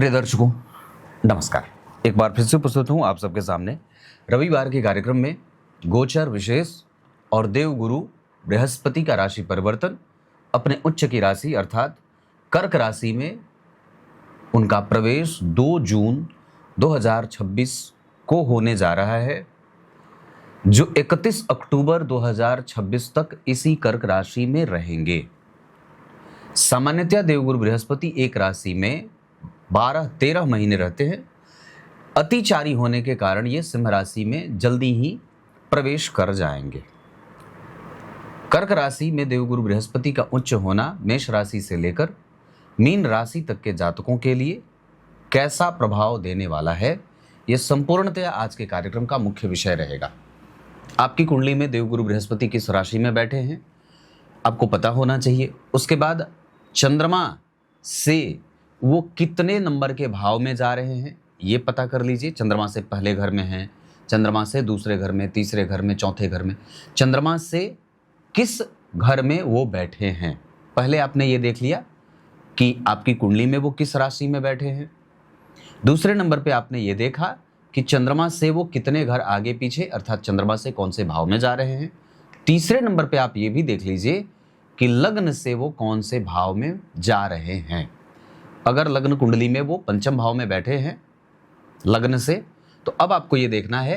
प्रिय दर्शकों, नमस्कार। एक बार फिर से उपस्थित हूँ आप सबके सामने रविवार के कार्यक्रम में गोचर विशेष और देवगुरु बृहस्पति का राशि परिवर्तन अपने उच्च की राशि अर्थात कर्क राशि में उनका प्रवेश 2 जून 2026 को होने जा रहा है, जो 31 अक्टूबर 2026 तक इसी कर्क राशि में रहेंगे। सामान्यतः देवगुरु बृहस्पति एक राशि में 12-13 महीने रहते हैं। अतिचारी होने के कारण ये सिंह राशि में जल्दी ही प्रवेश कर जाएंगे। कर्क राशि में देवगुरु बृहस्पति का उच्च होना मेष राशि से लेकर मीन राशि तक के जातकों के लिए कैसा प्रभाव देने वाला है, यह संपूर्णतया आज के कार्यक्रम का मुख्य विषय रहेगा। आपकी कुंडली में देवगुरु बृहस्पति किस राशि में बैठे हैं आपको पता होना चाहिए। उसके बाद चंद्रमा से वो कितने नंबर के भाव में जा रहे हैं ये पता कर लीजिए। चंद्रमा से पहले घर में हैं, चंद्रमा से दूसरे घर में, तीसरे घर में, चौथे घर में, चंद्रमा से किस घर में वो बैठे हैं। पहले आपने ये देख लिया कि आपकी कुंडली में वो किस राशि में बैठे हैं। दूसरे नंबर पे आपने ये देखा कि चंद्रमा से वो कितने घर आगे पीछे अर्थात चंद्रमा से कौन से भाव में जा रहे हैं। तीसरे नंबर पे आप ये भी देख लीजिए कि लग्न से वो कौन से भाव में जा रहे हैं। अगर लग्न कुंडली में वो पंचम भाव में बैठे हैं लग्न से, तो अब आपको ये देखना है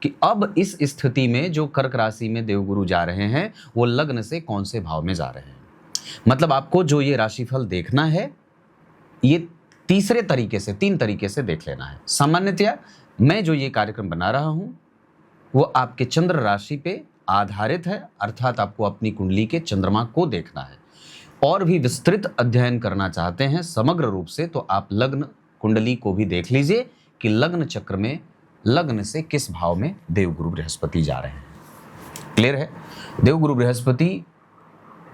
कि अब इस स्थिति में जो कर्क राशि में देवगुरु जा रहे हैं वो लग्न से कौन से भाव में जा रहे हैं। मतलब आपको जो ये राशिफल देखना है ये तीन तरीके से देख लेना है। सामान्यतया मैं जो ये कार्यक्रम बना रहा हूं वो आपके चंद्र राशि पे आधारित है, अर्थात आपको अपनी कुंडली के चंद्रमा को देखना है। और भी विस्तृत अध्ययन करना चाहते हैं समग्र रूप से तो आप लग्न कुंडली को भी देख लीजिए कि लग्न चक्र में लग्न से किस भाव में देवगुरु बृहस्पति जा रहे हैं। क्लियर है। देवगुरु बृहस्पति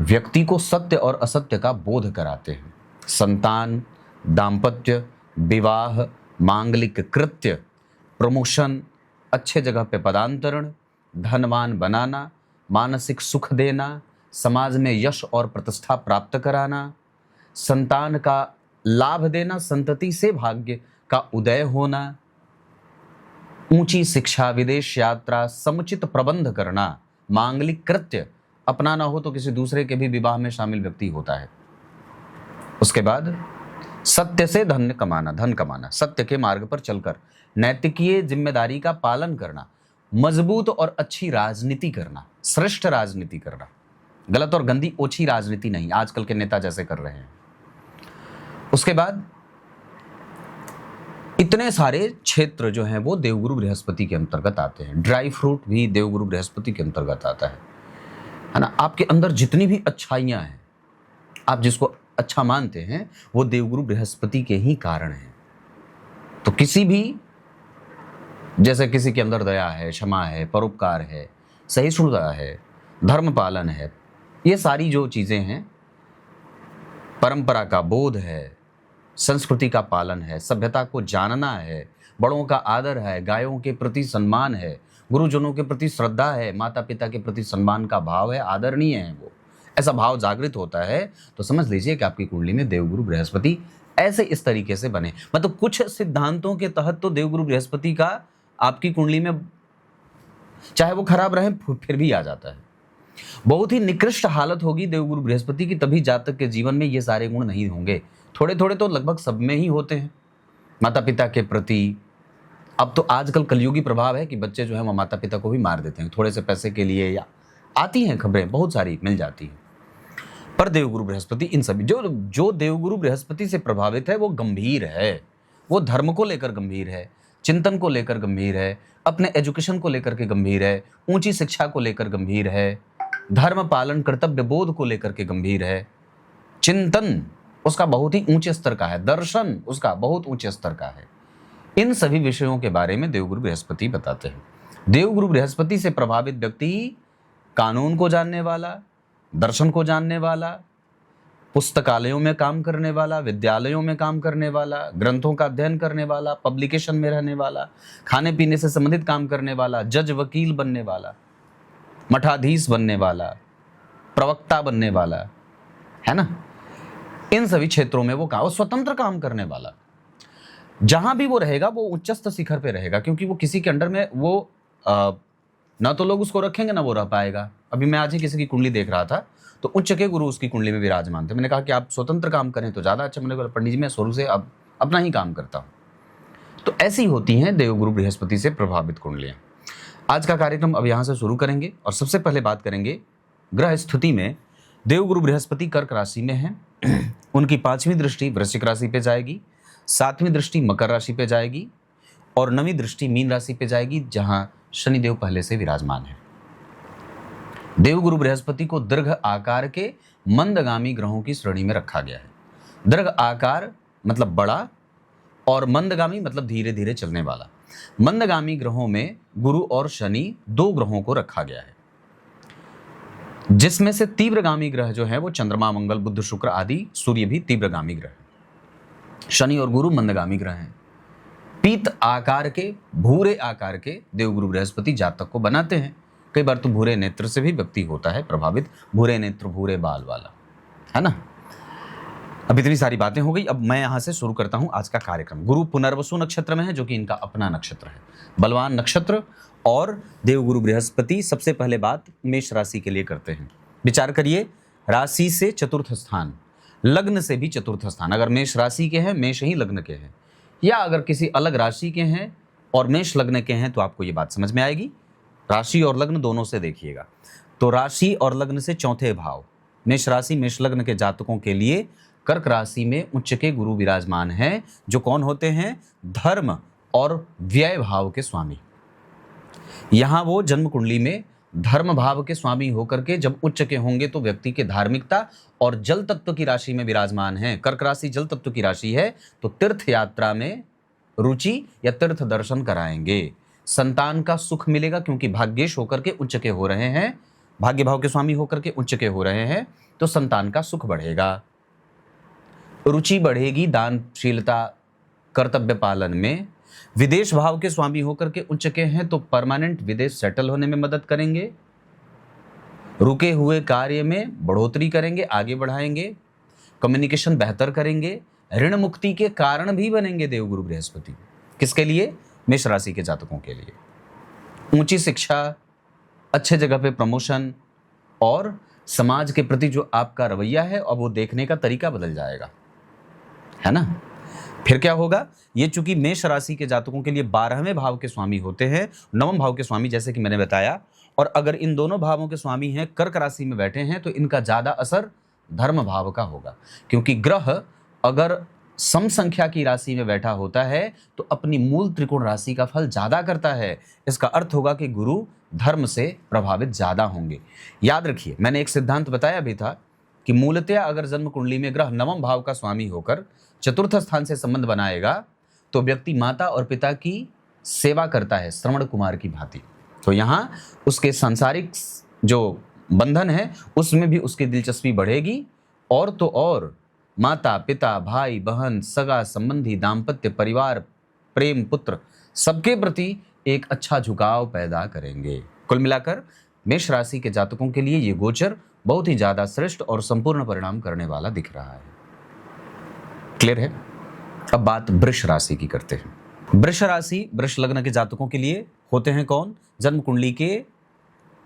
व्यक्ति को सत्य और असत्य का बोध कराते हैं। संतान, दाम्पत्य, विवाह, मांगलिक कृत्य, प्रमोशन, अच्छे जगह पे पदांतरण, धनवान बनाना, मानसिक सुख देना, समाज में यश और प्रतिष्ठा प्राप्त कराना, संतान का लाभ देना, संतति से भाग्य का उदय होना, ऊंची शिक्षा, विदेश यात्रा, समुचित प्रबंध करना, मांगलिक कृत्य अपनाना हो तो किसी दूसरे के भी विवाह में शामिल व्यक्ति होता है। उसके बाद सत्य से धन कमाना, सत्य के मार्ग पर चलकर नैतिकीय जिम्मेदारी का पालन करना, मजबूत और अच्छी राजनीति करना, श्रेष्ठ राजनीति करना, गलत और गंदी ओछी राजनीति नहीं, आजकल के नेता जैसे कर रहे हैं। उसके बाद इतने सारे क्षेत्र जो हैं वो देवगुरु बृहस्पति के अंतर्गत आते हैं। ड्राई फ्रूट भी देवगुरु बृहस्पति के अंतर्गत आता है ना। आपके अंदर जितनी भी अच्छाइयां हैं, आप जिसको अच्छा मानते हैं वो देवगुरु बृहस्पति के ही कारण हैं। तो किसी भी जैसे किसी के अंदर दया है, क्षमा है, परोपकार है, सहिष्णुता है, धर्म पालन है, ये सारी जो चीजें हैं, परंपरा का बोध है, संस्कृति का पालन है, सभ्यता को जानना है, बड़ों का आदर है, गायों के प्रति सम्मान है, गुरुजनों के प्रति श्रद्धा है, माता पिता के प्रति सम्मान का भाव है, आदरणीय है, वो ऐसा भाव जागृत होता है तो समझ लीजिए कि आपकी कुंडली में देवगुरु बृहस्पति ऐसे इस तरीके से बने। मतलब कुछ सिद्धांतों के तहत तो देवगुरु बृहस्पति का आपकी कुंडली में चाहे वो खराब रहे फिर भी आ जाता है। बहुत ही निकृष्ट हालत होगी देवगुरु बृहस्पति की, तभी जातक के जीवन में ये सारे गुण नहीं होंगे। थोड़े थोड़े तो लगभग सब में ही होते हैं। माता पिता के प्रति, अब तो आजकल कलयुगी प्रभाव है कि बच्चे जो है वो माता पिता को भी मार देते हैं थोड़े से पैसे के लिए, या आती हैं खबरें, बहुत सारी मिल जाती हैं। पर देवगुरु बृहस्पति इन सभी जो देवगुरु बृहस्पति से प्रभावित है वो गंभीर है, वो धर्म को लेकर गंभीर है, चिंतन को लेकर गंभीर है, अपने एजुकेशन को लेकर के गंभीर है, ऊंची शिक्षा को लेकर गंभीर है, धर्म पालन कर्तव्य बोध को लेकर के गंभीर है, चिंतन उसका बहुत ही ऊंचे स्तर का है, दर्शन उसका बहुत ऊंचे स्तर का है। इन सभी विषयों के बारे में देवगुरु बृहस्पति बताते हैं। देवगुरु बृहस्पति से प्रभावित व्यक्ति कानून को जानने वाला, दर्शन को जानने वाला, पुस्तकालयों में काम करने वाला, विद्यालयों में काम करने वाला, ग्रंथों का अध्ययन करने वाला, पब्लिकेशन में रहने वाला, खाने पीने से संबंधित काम करने वाला, जज वकील बनने वाला, मठाधीश बनने वाला, प्रवक्ता बनने वाला, है ना। इन सभी क्षेत्रों में वो स्वतंत्र काम करने वाला, जहां भी वो रहेगा वो उच्चस्थ शिखर पे रहेगा, क्योंकि वो किसी के अंडर में वो ना तो लोग उसको रखेंगे ना वो रह पाएगा। अभी मैं आज ही किसी की कुंडली देख रहा था, तो उच्च के गुरु उसकी कुंडली में विराजमान थे। मैंने कहा कि आप स्वतंत्र काम करें तो ज़्यादा अच्छा। मैंने कहा पंडित जी मैं शुरू से अब अपना ही काम करता हूँ। तो ऐसी होती हैं देवगुरु बृहस्पति से प्रभावित कुंडलियाँ। आज का कार्यक्रम अब यहाँ से शुरू करेंगे और सबसे पहले बात करेंगे ग्रह स्थिति में। देवगुरु बृहस्पति कर्क राशि में है। उनकी 5वीं दृष्टि वृश्चिक राशि पे जाएगी, 7वीं दृष्टि मकर राशि पे जाएगी और 9वीं दृष्टि मीन राशि पे जाएगी, जहां शनिदेव पहले से विराजमान है। देवगुरु बृहस्पति को दीर्घ आकार के मंदगामी ग्रहों की श्रेणी में रखा गया है। दीर्घ आकार मतलब बड़ा और मंदगामी मतलब धीरे धीरे चलने वाला। मंदगामी ग्रहों में गुरु और शनि 2 ग्रहों को रखा गया है, जिसमें से तीव्रगामी ग्रह जो है वो चंद्रमा, मंगल, बुध, शुक्र आदि, सूर्य भी तीव्रगामी ग्रह है। शनि और गुरु मंदगामी ग्रह हैं। पीत आकार के, भूरे आकार के देवगुरु बृहस्पति जातक को बनाते हैं। कई बार तो भूरे नेत्र से भी व्यक्ति होता है प्रभावित, भूरे नेत्र भूरे बाल वाला, है ना। अब इतनी सारी बातें हो गई। अब मैं यहां से शुरू करता हूं आज का कार्यक्रम। गुरु पुनर्वसु नक्षत्र में है, जो कि इनका अपना नक्षत्र है, बलवान नक्षत्र। और देवगुरु बृहस्पति सबसे पहले बात मेष राशि के लिए करते हैं। विचार करिए, राशि से चतुर्थ स्थान, लग्न से भी चतुर्थ स्थान। अगर मेष राशि के हैं, मेष ही लग्न के हैं, या अगर किसी अलग राशि के हैं और मेष लग्न के हैं, तो आपको ये बात समझ में आएगी। राशि और लग्न दोनों से देखिएगा। तो राशि और लग्न से चौथे भाव, मेष राशि मेष लग्न के जातकों के लिए कर्क राशि में उच्च के गुरु विराजमान हैं, जो कौन होते हैं? धर्म और व्यय भाव के स्वामी। यहां वो जन्म कुंडली में धर्म भाव के स्वामी होकर के जब उच्च के होंगे तो व्यक्ति के धार्मिकता और जल तत्व की राशि में विराजमान है। कर्क राशि जल तत्व की राशि है, तो तीर्थ यात्रा में रुचि या तीर्थ दर्शन कराएंगे। संतान का सुख मिलेगा, क्योंकि भाग्येश होकर के उच्च के हो रहे हैं, भाग्य भाव के स्वामी होकर के उच्च के हो रहे हैं, तो संतान का सुख बढ़ेगा। रुचि बढ़ेगी दानशीलता, कर्तव्य पालन में। विदेश भाव के स्वामी होकर के उच्च के हैं, तो परमानेंट विदेश सेटल होने में मदद करेंगे। रुके हुए कार्य में बढ़ोतरी करेंगे, आगे बढ़ाएंगे। कम्युनिकेशन बेहतर करेंगे। ऋण मुक्ति के कारण भी बनेंगे देवगुरु बृहस्पति। किसके लिए? मेष राशि के जातकों के लिए। ऊंची शिक्षा, अच्छे जगह पे प्रमोशन, और समाज के प्रति जो आपका रवैया है अब वो देखने का तरीका बदल जाएगा, है ना। फिर क्या होगा? ये चूंकि मेष राशि के जातकों के लिए 12वें भाव के स्वामी होते हैं, 9वें भाव के स्वामी, जैसे कि मैंने बताया। और अगर इन दोनों भावों के स्वामी हैं, कर्क राशि में बैठे हैं, तो इनका ज्यादा असर धर्म भाव का होगा। क्योंकि ग्रह अगर सम संख्या की राशि में बैठा होता है तो अपनी मूल त्रिकोण राशि का फल ज्यादा करता है। इसका अर्थ होगा कि गुरु धर्म से प्रभावित ज्यादा होंगे। याद रखिए, मैंने एक सिद्धांत बताया भी था कि मूलतः अगर जन्म कुंडली में ग्रह 9वें भाव का स्वामी होकर चतुर्थ स्थान से संबंध बनाएगा, तो व्यक्ति माता और पिता की सेवा करता है श्रवण कुमार की भांति। तो यहाँ उसके सांसारिक जो बंधन है उसमें भी उसकी दिलचस्पी बढ़ेगी। और तो और माता, पिता, भाई, बहन, सगा संबंधी, दाम्पत्य, परिवार, प्रेम, पुत्र, सबके प्रति एक अच्छा झुकाव पैदा करेंगे। कुल मिलाकर मेष राशि के जातकों के लिए ये गोचर बहुत ही ज्यादा श्रेष्ठ और संपूर्ण परिणाम करने वाला दिख रहा है। क्लियर है? अब बात वृष राशि की करते हैं। वृष राशि वृष लग्न के जातकों के लिए होते हैं कौन? जन्म कुंडली के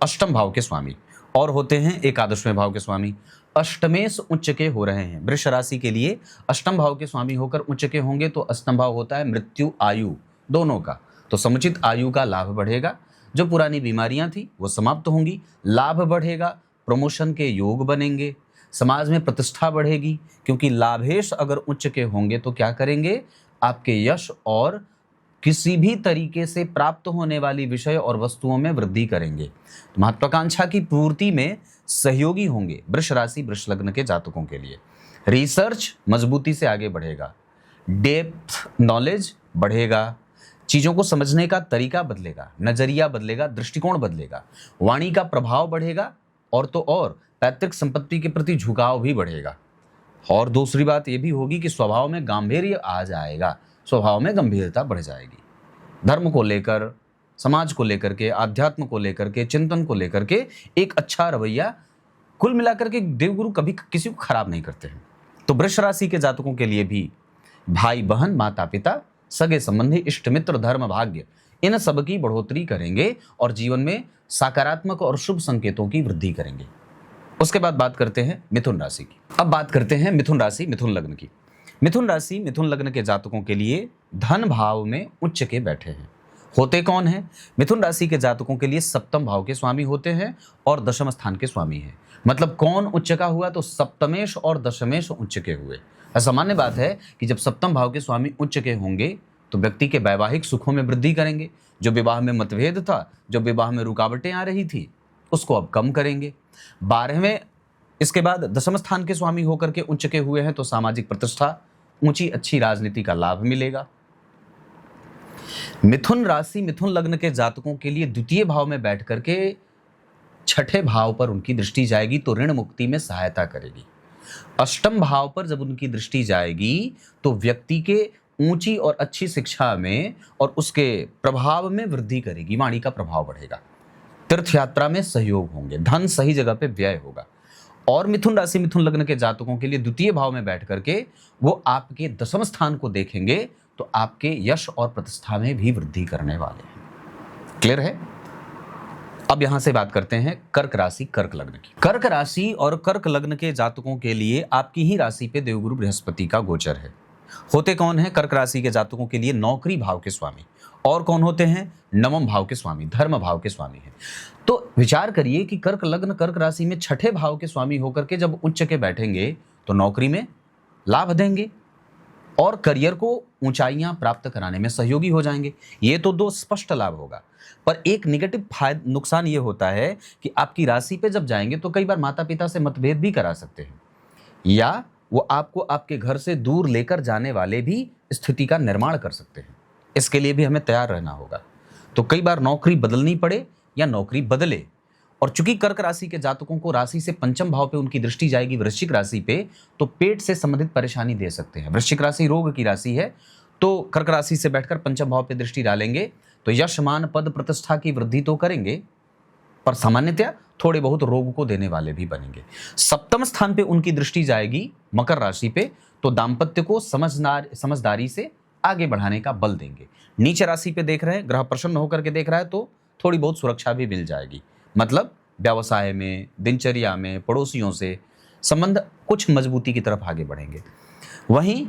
अष्टम भाव के स्वामी, और होते हैं एकादशवें भाव के स्वामी। अष्टमेश उच्च के हो रहे हैं। वृष राशि के लिए अष्टम भाव के स्वामी होकर उच्च के होंगे, तो अष्टम भाव होता है मृत्यु, आयु दोनों का। तो समुचित आयु का लाभ बढ़ेगा, जो पुरानी बीमारियां थी वो समाप्त होंगी, लाभ बढ़ेगा, प्रमोशन के योग बनेंगे, समाज में प्रतिष्ठा बढ़ेगी। क्योंकि लाभेश अगर उच्च के होंगे तो क्या करेंगे? आपके यश और किसी भी तरीके से प्राप्त होने वाली विषय और वस्तुओं में वृद्धि करेंगे। तो महत्वाकांक्षा की पूर्ति में सहयोगी होंगे वृष राशि वृष लग्न के जातकों के लिए। रिसर्च मजबूती से आगे बढ़ेगा, डेप्थ नॉलेज बढ़ेगा, चीजों को समझने का तरीका बदलेगा, नजरिया बदलेगा, दृष्टिकोण बदलेगा, वाणी का प्रभाव बढ़ेगा, और तो और पैतृक संपत्ति के प्रति झुकाव भी बढ़ेगा। और दूसरी बात यह भी होगी कि स्वभाव में गांभीर्य आ जाएगा, स्वभाव में गंभीरता बढ़ जाएगी। धर्म को लेकर, समाज को लेकर के, आध्यात्म को लेकर के, चिंतन को लेकर के एक अच्छा रवैया। कुल मिलाकर के देवगुरु कभी किसी को खराब नहीं करते हैं। तो वृष राशि के जातकों के लिए भी भाई बहन, माता पिता सगे संबंधी, इष्ट मित्र, धर्म, भाग्य, इन सब की बढ़ोतरी करेंगे और जीवन में सकारात्मक और शुभ संकेतों की वृद्धि करेंगे। उसके बाद बात करते हैं मिथुन राशि की। अब बात करते हैं मिथुन राशि मिथुन लग्न की। मिथुन राशि मिथुन लग्न के जातकों के लिए धन भाव में उच्च के बैठे हैं। होते कौन है? मिथुन राशि के जातकों के लिए सप्तम भाव के स्वामी होते हैं और दशम स्थान के स्वामी हैं। मतलब कौन उच्च का हुआ? तो सप्तमेश और दशमेश उच्च के हुए। सामान्य बात है कि जब सप्तम भाव के स्वामी उच्च के होंगे तो व्यक्ति के वैवाहिक सुखों में वृद्धि करेंगे। जो विवाह में मतभेद था, जो विवाह में रुकावटें आ रही थी, उसको अब कम करेंगे। 12वें इसके बाद दशम स्थान के स्वामी होकर के उच्च के हुए हैं तो सामाजिक प्रतिष्ठा, ऊंची अच्छी राजनीति का लाभ मिलेगा। मिथुन राशि मिथुन लग्न के जातकों के लिए द्वितीय भाव में बैठ करके छठे भाव पर उनकी दृष्टि जाएगी तो ऋण मुक्ति में सहायता करेगी। अष्टम भाव पर जब उनकी दृष्टि जाएगी तो व्यक्ति के ऊंची और अच्छी शिक्षा में और उसके प्रभाव में वृद्धि करेगी, वाणी का प्रभाव बढ़ेगा, तीर्थ यात्रा में सहयोग होंगे, धन सही जगह पे व्यय होगा। और मिथुन राशि मिथुन लग्न के जातकों के लिए द्वितीय भाव में बैठ करके वो आपके दशम स्थान को देखेंगे तो आपके यश और प्रतिष्ठा में भी वृद्धि करने वाले हैं। क्लियर है? अब यहां से बात करते हैं कर्क राशि कर्क लग्न की। कर्क राशि और कर्क लग्न के जातकों के लिए आपकी ही राशि पे देवगुरु बृहस्पति का गोचर है। होते कौन है? कर्क राशि के जातकों के लिए नौकरी भाव के स्वामी। और कौन होते हैं? नवम भाव के स्वामी, धर्म भाव के स्वामी हैं। तो विचार करिए कि कर्क लग्न कर्क राशि में छठे भाव के स्वामी होकर के जब उच्च के बैठेंगे तो नौकरी में लाभ देंगे और करियर को ऊंचाइयां प्राप्त कराने में सहयोगी हो जाएंगे। ये तो दो स्पष्ट लाभ होगा। पर एक निगेटिव नुकसान ये होता है कि आपकी राशि पे जब जाएंगे तो कई बार माता पिता से मतभेद भी करा सकते हैं या वो आपको आपके घर से दूर लेकर जाने वाले भी स्थिति का निर्माण कर सकते हैं। इसके लिए भी हमें तैयार रहना होगा। तो कई बार नौकरी बदलनी पड़े या नौकरी बदले। और चूंकि कर्क राशि के जातकों को राशि से पंचम भाव पे उनकी दृष्टि जाएगी वृश्चिक राशि पे तो पेट से संबंधित परेशानी दे सकते हैं। वृश्चिक राशि रोग की राशि है तो कर्क राशि से बैठकर पंचम भाव पे दृष्टि डालेंगे तो यश मान पद प्रतिष्ठा की वृद्धि तो करेंगे पर सामान्यतया थोड़े बहुत रोग को देने वाले भी बनेंगे। सप्तम स्थान पे उनकी दृष्टि जाएगी मकर राशि पे तो दाम्पत्य को समझदारी से आगे बढ़ाने का बल देंगे। नीच राशि पे देख रहे हैं, ग्रह प्रसन्न होकर के देख रहा है तो थोड़ी बहुत सुरक्षा भी मिल जाएगी। मतलब व्यवसाय में, दिनचर्या में, पड़ोसियों से संबंध कुछ मजबूती की तरफ आगे बढ़ेंगे। वहीं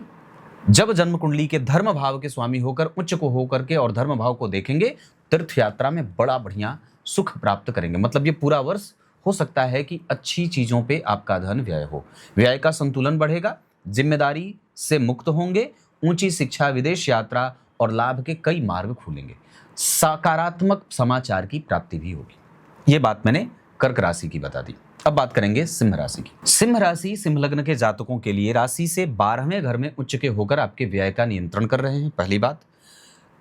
जब जन्म कुंडली के धर्म भाव के स्वामी होकर उच्च को होकर के और धर्म भाव को देखेंगे तीर्थ यात्रा में बड़ा बढ़िया सुख प्राप्त करेंगे। मतलब ये पूरा वर्ष हो सकता है कि अच्छी चीजों पे आपका धन व्यय हो, व्यय का संतुलन बढ़ेगा, जिम्मेदारी से मुक्त होंगे, ऊंची शिक्षा, विदेश यात्रा और लाभ के कई मार्ग खुलेंगे, सकारात्मक समाचार की प्राप्ति भी होगी। ये बात मैंने कर्क राशि की बता दी। अब बात करेंगे सिंह राशि की। सिंह राशि सिंह लग्न के जातकों के लिए राशि से 12वें घर में उच्च के होकर आपके व्यय का नियंत्रण कर रहे हैं। पहली बात,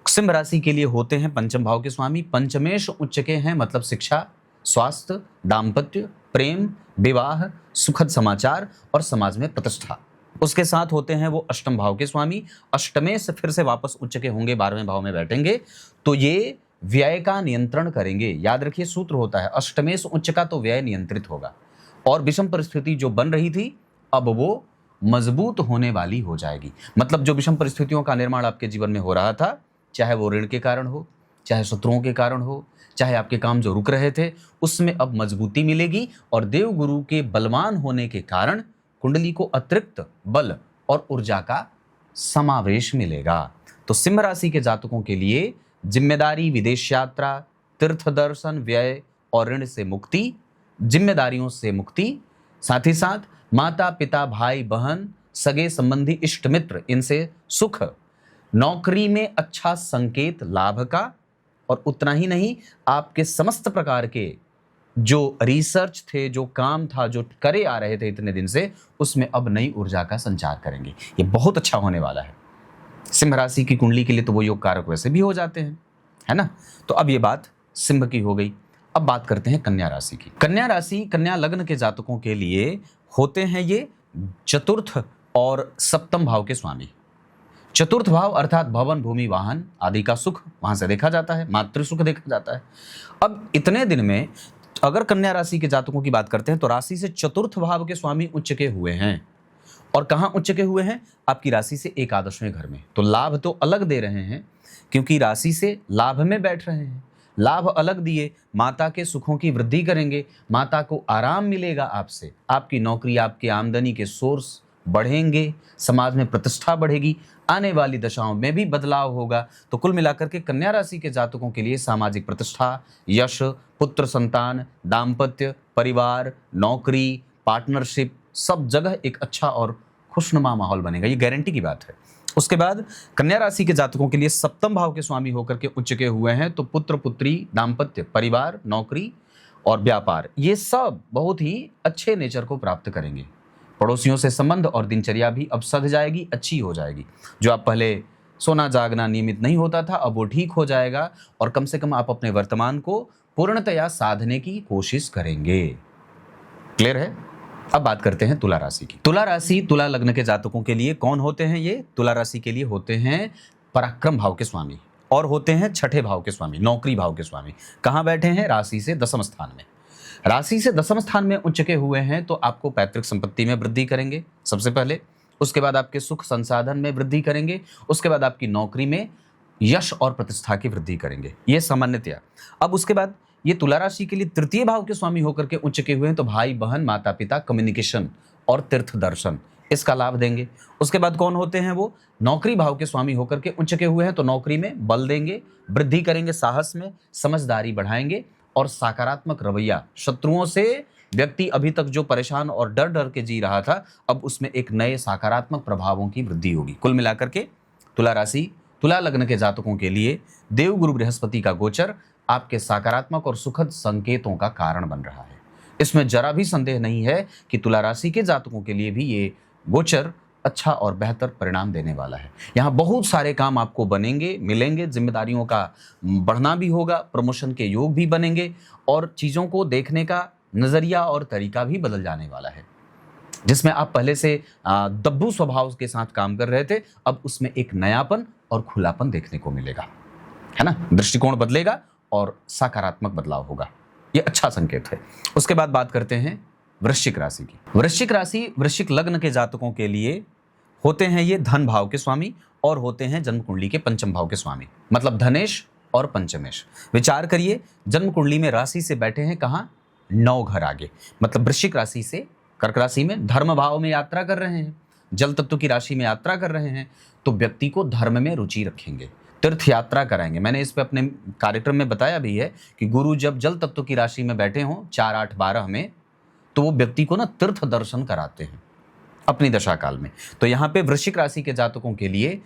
सिंह राशि के लिए होते हैं पंचम भाव के स्वामी, पंचमेश उच्च के हैं। मतलब शिक्षा, स्वास्थ्य, दाम्पत्य, प्रेम, विवाह, सुखद समाचार और समाज में प्रतिष्ठा। उसके साथ होते हैं वो अष्टम भाव के स्वामी, अष्टमे से फिर से वापस उच्च के होंगे, 12वें भाव में बैठेंगे तो ये व्यय का नियंत्रण करेंगे। याद रखिए सूत्र होता है अष्टमेश उच्च का तो व्यय नियंत्रित होगा और विषम परिस्थिति जो बन रही थी अब वो मजबूत होने वाली हो जाएगी। मतलब जो विषम परिस्थितियों का निर्माण आपके जीवन में हो रहा था, चाहे वो ऋण के कारण हो, चाहे शत्रुओं के कारण हो, चाहे आपके काम जो रुक रहे थे, उसमें अब मजबूती मिलेगी और देव गुरु के बलवान होने के कारण कुंडली को अतिरिक्त बल और ऊर्जा का समावेश मिलेगा। तो सिंह राशि के जातकों के लिए जिम्मेदारी, विदेश यात्रा, तीर्थ दर्शन, व्यय और ऋण से मुक्ति, जिम्मेदारियों से मुक्ति, साथ ही साथ माता पिता, भाई बहन, सगे संबंधी, इष्ट मित्र, इनसे सुख, नौकरी में अच्छा संकेत लाभ का और उतना ही नहीं आपके समस्त प्रकार के जो रिसर्च थे, जो काम था, जो करे आ रहे थे इतने दिन से, उसमें अब नई ऊर्जा का संचार करेंगे। ये बहुत अच्छा होने वाला है। सिंह राशि की कुंडली के लिए तो वो योग कारक वैसे भी हो जाते हैं, है ना। तो अब ये बात सिंह की हो गई। अब बात करते हैं कन्या राशि की। कन्या राशि कन्या लग्न के जातकों के लिए होते हैं ये चतुर्थ और सप्तम भाव के स्वामी। चतुर्थ भाव अर्थात भवन, भूमि, वाहन आदि का सुख वहां से देखा जाता है, मातृ सुख देखा जाता है। अब इतने दिन में अगर कन्या राशि के जातकों की बात करते हैं तो राशि से चतुर्थ भाव के स्वामी उच्च के हुए हैं और कहाँ उच्च के हुए हैं? आपकी राशि से एकादशवें घर में। तो लाभ तो अलग दे रहे हैं, क्योंकि राशि से लाभ में बैठ रहे हैं। लाभ अलग दिए, माता के सुखों की वृद्धि करेंगे, माता को आराम मिलेगा आपसे, आपकी नौकरी, आपकी आमदनी के सोर्स बढ़ेंगे, समाज में प्रतिष्ठा बढ़ेगी, आने वाली दशाओं में भी बदलाव होगा। तो कुल मिलाकर के कन्या राशि के जातकों के लिए सामाजिक प्रतिष्ठा, यश, पुत्र संतान, दाम्पत्य, परिवार, नौकरी, पार्टनरशिप, सब जगह एक अच्छा और खुशनुमा माहौल बनेगा, ये गारंटी की बात है। उसके बाद कन्या राशि के जातकों के लिए सप्तम भाव के स्वामी होकर के उच्च के हुए हैं, तो पुत्र पुत्री, दाम्पत्य, परिवार, नौकरी और व्यापार, ये सब बहुत ही अच्छे नेचर को प्राप्त करेंगे। पड़ोसियों से संबंध और दिनचर्या भी अब सध जाएगी, अच्छी हो जाएगी। जो आप पहले सोना जागना नियमित नहीं होता था, अब वो ठीक हो जाएगा, और कम से कम आप अपने वर्तमान को पूर्णतया साधने की कोशिश करेंगे। क्लियर है? अब बात करते हैं तुला राशि की। तुला राशि, तुला लग्न के जातकों के लिए कौन होते हैं? ये तुला राशि के लिए होते हैं पराक्रम भाव के स्वामी, और होते हैं छठे भाव के स्वामी, नौकरी भाव के स्वामी। कहाँ बैठे हैं? राशि से दसम स्थान में। राशि से दसम स्थान में उच्च के हुए हैं, तो आपको पैतृक संपत्ति में वृद्धि करेंगे सबसे पहले। उसके बाद आपके सुख संसाधन में वृद्धि करेंगे। उसके बाद आपकी नौकरी में यश और प्रतिष्ठा की वृद्धि करेंगे, ये सामान्यतया। अब उसके बाद ये तुला राशि के लिए तृतीय भाव के स्वामी होकर के उच्च के हुए हैं, तो भाई बहन, माता पिता, कम्युनिकेशन और तीर्थ दर्शन, इसका लाभ देंगे। उसके बाद कौन होते हैं? वो नौकरी भाव के स्वामी होकर के उच्च के हुए हैं, तो नौकरी में बल देंगे, वृद्धि करेंगे, साहस में समझदारी बढ़ाएंगे और सकारात्मक रवैया। शत्रुओं से व्यक्ति अभी तक जो परेशान और डर डर के जी रहा था, अब उसमें एक नए सकारात्मक प्रभावों की वृद्धि होगी। कुल मिलाकर के तुला राशि, तुला लग्न के जातकों के लिए देवगुरु बृहस्पति का गोचर आपके सकारात्मक और सुखद संकेतों का कारण बन रहा है। इसमें जरा भी संदेह नहीं है कि तुला राशि के जातकों के लिए भी ये गोचर अच्छा और बेहतर परिणाम देने वाला है। यहाँ बहुत सारे काम आपको बनेंगे, मिलेंगे, जिम्मेदारियों का बढ़ना भी होगा, प्रमोशन के योग भी बनेंगे, और चीज़ों को देखने का नज़रिया और तरीका भी बदल जाने वाला है। जिसमें आप पहले से दब्बू स्वभाव के साथ काम कर रहे थे, अब उसमें एक नयापन और खुलापन देखने को मिलेगा, है ना? दृष्टिकोण बदलेगा और सकारात्मक बदलाव होगा, ये अच्छा संकेत है। उसके बाद बात करते हैं वृश्चिक राशि की। वृश्चिक राशि, वृश्चिक लग्न के जातकों के लिए होते हैं ये धन भाव के स्वामी, और होते हैं जन्म कुंडली के पंचम भाव के स्वामी, मतलब धनेश और पंचमेश। विचार करिए, जन्म कुंडली में राशि से बैठे हैं कहाँ? 9 घर आगे, मतलब वृश्चिक राशि से कर्क राशि में धर्म भाव में यात्रा कर रहे हैं, जल तत्व की राशि में यात्रा कर रहे हैं, तो व्यक्ति को धर्म में रुचि रखेंगे, तीर्थ यात्रा कराएंगे। मैंने इस पे अपने कार्यक्रम में बताया भी है कि गुरु जब जल तत्व की राशि में बैठे हों 4, 8, 12 में, तो वो व्यक्ति को ना तीर्थ दर्शन कराते हैं अपनी दशा काल में। तो यहाँ पे वृश्चिक राशि के जातकों के लिए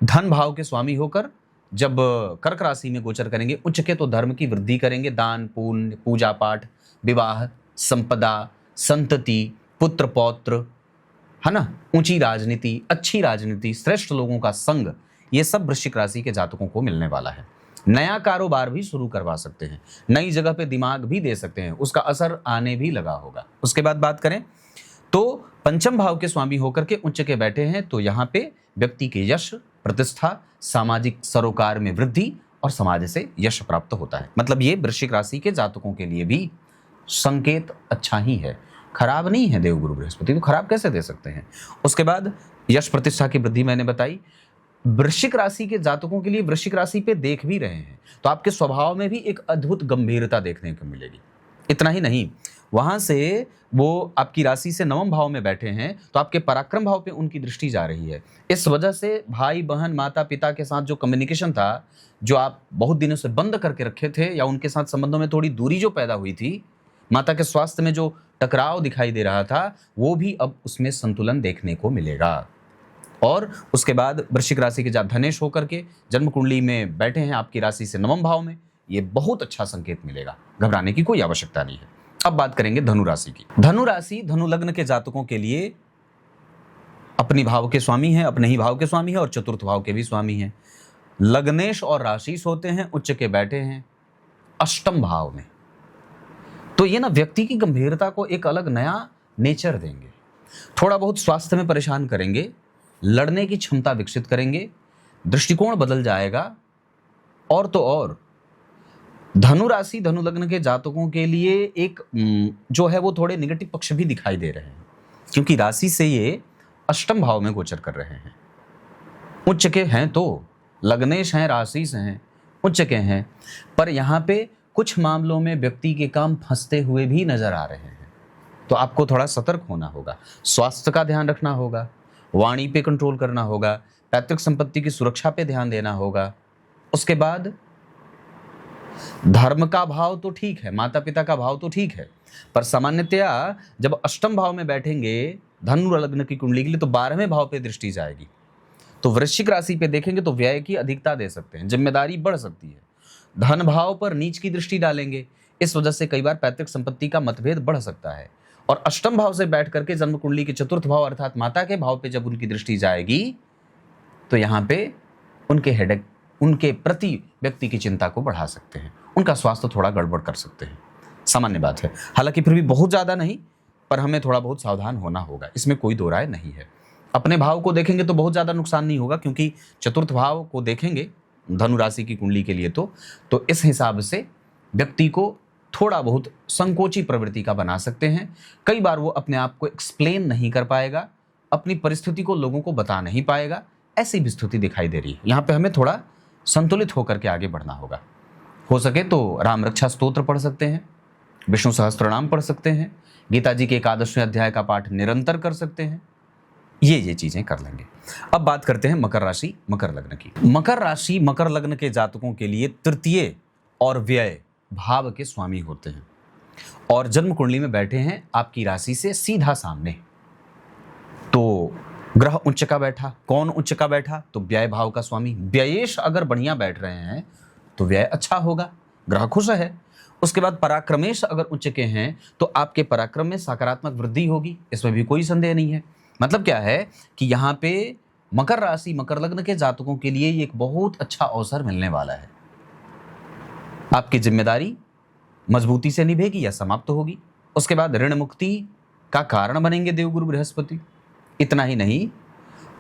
धन भाव के स्वामी होकर जब कर्क राशि में गोचर करेंगे उच्च के, तो धर्म की वृद्धि करेंगे, दान पुण्य, पूजा पाठ, विवाह, संपदा, संतति, पुत्र पौत्र, है ना, ऊंची राजनीति, अच्छी राजनीति, श्रेष्ठ लोगों का संग, ये सब वृश्चिक राशि के जातकों को मिलने वाला है। नया कारोबार भी शुरू करवा सकते हैं, नई जगह पे दिमाग भी दे सकते हैं, उसका असर आने भी लगा होगा। उसके बाद बात करें तो पंचम भाव के स्वामी होकर के उच्च के बैठे हैं, तो यहाँ पे व्यक्ति के यश, प्रतिष्ठा, सामाजिक सरोकार में वृद्धि और समाज से यश प्राप्त होता है। मतलब ये वृश्चिक राशि के जातकों के लिए भी संकेत अच्छा ही है, खराब नहीं है। देवगुरु बृहस्पति तो खराब कैसे दे सकते हैं? उसके बाद यश प्रतिष्ठा की वृद्धि मैंने बताई। वृश्चिक राशि के जातकों के लिए वृश्चिक राशि पे देख भी रहे हैं, तो आपके स्वभाव में भी एक अद्भुत गंभीरता देखने को मिलेगी। इतना ही नहीं, वहां से वो आपकी राशि से नवम भाव में बैठे हैं, तो आपके पराक्रम भाव पे उनकी दृष्टि जा रही है। इस वजह से भाई बहन, माता पिता के साथ जो कम्युनिकेशन था, जो आप बहुत दिनों से बंद करके रखे थे, या उनके साथ संबंधों में थोड़ी दूरी जो पैदा हुई थी, माता के स्वास्थ्य में जो टकराव दिखाई दे रहा था, वो भी अब उसमें संतुलन देखने को मिलेगा। और उसके बाद वृश्चिक राशि के जात धनेश होकर के जन्म कुंडली में बैठे हैं आपकी राशि से नवम भाव में, ये बहुत अच्छा संकेत मिलेगा, घबराने की कोई आवश्यकता नहीं है। अब बात करेंगे धनु राशि की। धनु राशि, धनु लग्न के जातकों के लिए अपनी भाव के स्वामी हैं, अपने ही भाव के स्वामी हैं और चतुर्थ भाव के भी स्वामी हैं। लग्नेश और राशिश होते हैं, उच्च के बैठे हैं अष्टम भाव में, तो ये ना व्यक्ति की गंभीरता को एक अलग नया नेचर देंगे, थोड़ा बहुत स्वास्थ्य में परेशान करेंगे, लड़ने की क्षमता विकसित करेंगे, दृष्टिकोण बदल जाएगा। और तो और धनु राशि, धनु लग्न के जातकों के लिए एक जो है वो थोड़े निगेटिव पक्ष भी दिखाई दे रहे हैं, क्योंकि राशि से ये अष्टम भाव में गोचर कर रहे हैं। उच्च के हैं तो लग्नेश हैं, राशि से हैं, उच्च के हैं, पर यहाँ पे कुछ मामलों में व्यक्ति के काम फंसते हुए भी नजर आ रहे हैं। तो आपको थोड़ा सतर्क होना होगा, स्वास्थ्य का ध्यान रखना होगा, वाणी पे कंट्रोल करना होगा, पैतृक संपत्ति की सुरक्षा पे ध्यान देना होगा। उसके बाद धर्म का भाव तो ठीक है, माता पिता का भाव तो ठीक है, पर सामान्यतया जब अष्टम भाव में बैठेंगे धनु लग्न की कुंडली के लिए तो 12वें भाव पे दृष्टि जाएगी। तो वृश्चिक राशि पे देखेंगे तो व्यय की अधिकता दे सकते हैं, जिम्मेदारी बढ़ सकती है। धन भाव पर नीच की दृष्टि डालेंगे, इस वजह से कई बार पैतृक संपत्ति का मतभेद बढ़ सकता है। और अष्टम भाव से बैठ करके जन्म कुंडली के चतुर्थ भाव अर्थात माता के भाव पे जब उनकी दृष्टि जाएगी तो यहाँ पे उनके हेडेक, उनके प्रति व्यक्ति की चिंता को बढ़ा सकते हैं, उनका स्वास्थ्य थोड़ा गड़बड़ कर सकते हैं। सामान्य बात है, हालांकि फिर भी बहुत ज्यादा नहीं, पर हमें थोड़ा बहुत सावधान होना होगा, इसमें कोई दो राय नहीं है। अपने भाव को देखेंगे तो बहुत ज्यादा नुकसान नहीं होगा, क्योंकि चतुर्थ भाव को देखेंगे धनु राशि की कुंडली के लिए तो इस हिसाब से व्यक्ति को थोड़ा बहुत संकोची प्रवृत्ति का बना सकते हैं। कई बार वो अपने आप को एक्सप्लेन नहीं कर पाएगा, अपनी परिस्थिति को लोगों को बता नहीं पाएगा, ऐसी भी स्थिति दिखाई दे रही है। यहाँ पे हमें थोड़ा संतुलित होकर के आगे बढ़ना होगा। हो सके तो राम रक्षा स्तोत्र पढ़ सकते हैं, विष्णु सहस्त्रनाम पढ़ सकते हैं, गीता जी के 11वें अध्याय का पाठ निरंतर कर सकते हैं, ये चीजें कर लेंगे। अब बात करते हैं मकर राशि मकर लग्न की। मकर राशि मकर लग्न के जातकों के लिए तृतीय और व्यय भाव के स्वामी होते हैं और जन्म कुंडली में बैठे हैं आपकी राशि से सीधा सामने। तो ग्रह उच्च का बैठा, कौन उच्च का बैठा? तो व्यय भाव का स्वामी। व्ययेश अगर बढ़िया बैठ रहे हैं तो व्यय अच्छा होगा, ग्रह खुश है। उसके बाद पराक्रमेश अगर उच्च के हैं तो आपके पराक्रम में सकारात्मक वृद्धि होगी, इसमें भी कोई संदेह नहीं है। मतलब क्या है कि यहाँ पे मकर राशि मकर लग्न के जातकों के लिए एक बहुत अच्छा अवसर मिलने वाला है। आपकी जिम्मेदारी मजबूती से निभेगी या समाप्त होगी। उसके बाद ऋण मुक्ति का कारण बनेंगे देवगुरु बृहस्पति। इतना ही नहीं,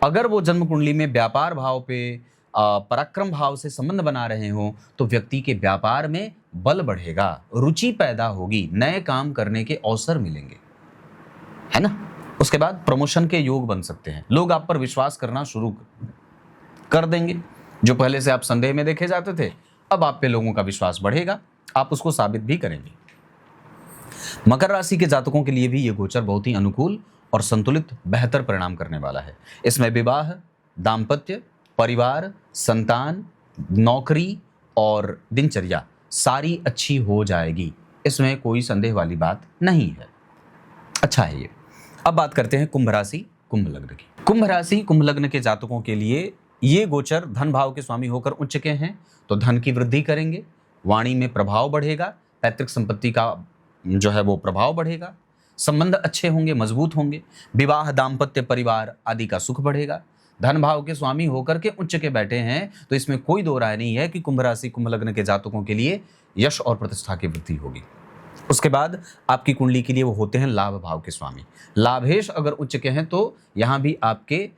अगर वो जन्म कुंडली में व्यापार भाव पे पराक्रम भाव से संबंध बना रहे हो तो व्यक्ति के व्यापार में बल बढ़ेगा, रुचि पैदा होगी, नए काम करने के अवसर मिलेंगे, है ना। उसके बाद प्रमोशन के योग बन सकते हैं, लोग आप पर विश्वास करना शुरू कर देंगे। जो पहले से आप संदेह में देखे जाते थे, अब आप पे लोगों का विश्वास बढ़ेगा, आप उसको साबित भी करेंगे। मकर राशि के जातकों के लिए भी ये गोचर बहुत ही अनुकूल और संतुलित बेहतर परिणाम करने वाला है। इसमें विवाह, दाम्पत्य, परिवार, संतान, नौकरी और दिनचर्या सारी अच्छी हो जाएगी, इसमें कोई संदेह वाली बात नहीं है। अच्छा है ये। अब बात करते हैं कुंभ राशि कुंभ लग्न की। कुंभ राशि कुंभ लग्न के जातकों के लिए ये गोचर धन भाव के स्वामी होकर उच्च के हैं तो धन की वृद्धि करेंगे, वाणी में प्रभाव बढ़ेगा, पैतृक संपत्ति का जो है वो प्रभाव बढ़ेगा, संबंध अच्छे होंगे, मजबूत होंगे, विवाह, दाम्पत्य, परिवार आदि का सुख बढ़ेगा। धन भाव के स्वामी होकर के उच्च के बैठे हैं तो इसमें कोई दो राय नहीं है कि कुंभ राशि कुंभ लग्न के जातकों के लिए यश और प्रतिष्ठा की वृद्धि होगी। उसके बाद आपकी कुंडली के लिए वो होते हैं लाभ भाव के स्वामी। लाभेश अगर उच्च के हैं तो यहाँ भी आपके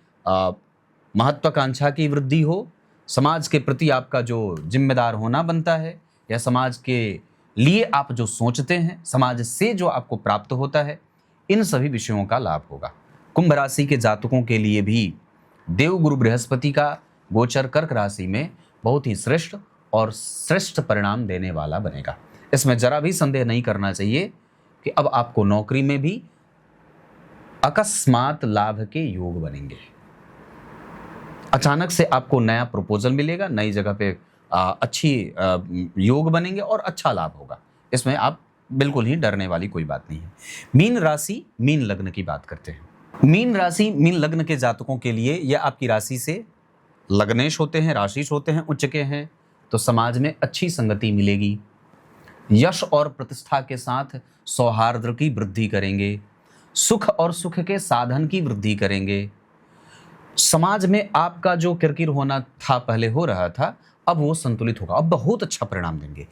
महत्वाकांक्षा की वृद्धि हो, समाज के प्रति आपका जो जिम्मेदार होना बनता है या समाज के लिए आप जो सोचते हैं, समाज से जो आपको प्राप्त होता है, इन सभी विषयों का लाभ होगा। कुंभ राशि के जातकों के लिए भी देवगुरु बृहस्पति का गोचर कर्क राशि में बहुत ही श्रेष्ठ और श्रेष्ठ परिणाम देने वाला बनेगा। इसमें जरा भी संदेह नहीं करना चाहिए कि अब आपको नौकरी में भी अकस्मात लाभ के योग बनेंगे। अचानक से आपको नया प्रपोजल मिलेगा, नई जगह पे अच्छी योग बनेंगे और अच्छा लाभ होगा। इसमें आप बिल्कुल ही डरने वाली कोई बात नहीं है। मीन राशि मीन लग्न की बात करते हैं। मीन राशि मीन लग्न के जातकों के लिए यह आपकी राशि से लग्नेश होते हैं, राशिश होते हैं, उच्च के हैं तो समाज में अच्छी संगति मिलेगी, यश और प्रतिष्ठा के साथ सौहार्द की वृद्धि करेंगे, सुख और सुख के साधन की वृद्धि करेंगे। समाज में आपका जो किरकिर होना था, पहले हो रहा था, अब वो संतुलित होगा, अब बहुत अच्छा परिणाम देंगे।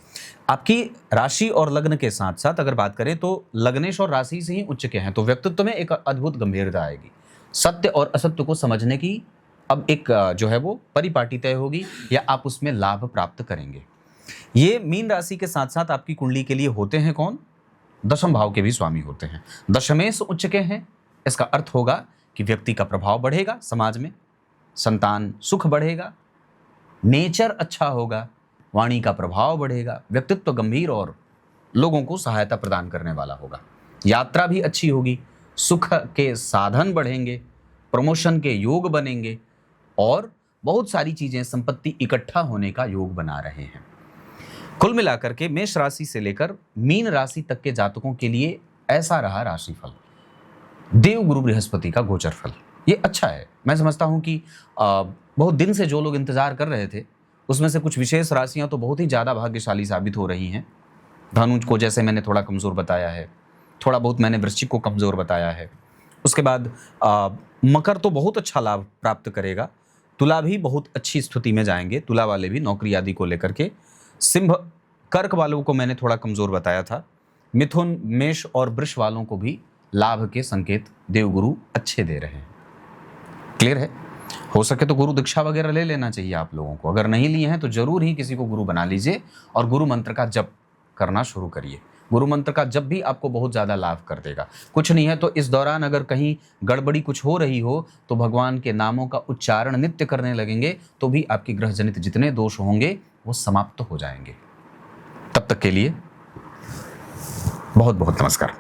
आपकी राशि और लग्न के साथ साथ अगर बात करें तो लग्नेश और राशि से ही उच्च के हैं तो व्यक्तित्व में एक अद्भुत गंभीरता आएगी। सत्य और असत्य को समझने की अब एक जो है वो परिपाटी तय होगी या आप उसमें लाभ प्राप्त करेंगे। ये मीन राशि के साथ साथ आपकी कुंडली के लिए होते हैं कौन? दशम भाव के भी स्वामी होते हैं। दशमेश उच्च के हैं, इसका अर्थ होगा कि व्यक्ति का प्रभाव बढ़ेगा समाज में, संतान सुख बढ़ेगा, नेचर अच्छा होगा, वाणी का प्रभाव बढ़ेगा, व्यक्तित्व गंभीर और लोगों को सहायता प्रदान करने वाला होगा, यात्रा भी अच्छी होगी, सुख के साधन बढ़ेंगे, प्रमोशन के योग बनेंगे और बहुत सारी चीजें, संपत्ति इकट्ठा होने का योग बना रहे हैं। कुल मिलाकर के मेष राशि से लेकर मीन राशि तक के जातकों के लिए ऐसा रहा राशिफल, देवगुरु बृहस्पति का गोचर फल। ये अच्छा है। मैं समझता हूं कि बहुत दिन से जो लोग इंतजार कर रहे थे उसमें से कुछ विशेष राशियां तो बहुत ही ज्यादा भाग्यशाली साबित हो रही हैं। धनु को जैसे मैंने थोड़ा कमजोर बताया है, थोड़ा बहुत मैंने वृश्चिक को कमजोर बताया है। उसके बाद मकर तो बहुत अच्छा लाभ प्राप्त करेगा, तुला भी बहुत अच्छी स्थिति में जाएंगे, तुला वाले भी नौकरी आदि को लेकर के। सिंह कर्क वालों को मैंने थोड़ा कमजोर बताया था। मिथुन मेष और वृष वालों को भी लाभ के संकेत देवगुरु अच्छे दे रहे हैं। क्लियर है? हो सके तो गुरु दीक्षा वगैरह ले लेना चाहिए आप लोगों को। अगर नहीं लिए हैं तो जरूर ही किसी को गुरु बना लीजिए और गुरु मंत्र का जप करना शुरू करिए। गुरु मंत्र का जप भी आपको बहुत ज्यादा लाभ कर देगा। कुछ नहीं है तो इस दौरान अगर कहीं गड़बड़ी कुछ हो रही हो तो भगवान के नामों का उच्चारण नित्य करने लगेंगे तो भी आपके ग्रह जनित जितने दोष होंगे वो समाप्त हो जाएंगे। तब तक के लिए बहुत बहुत नमस्कार।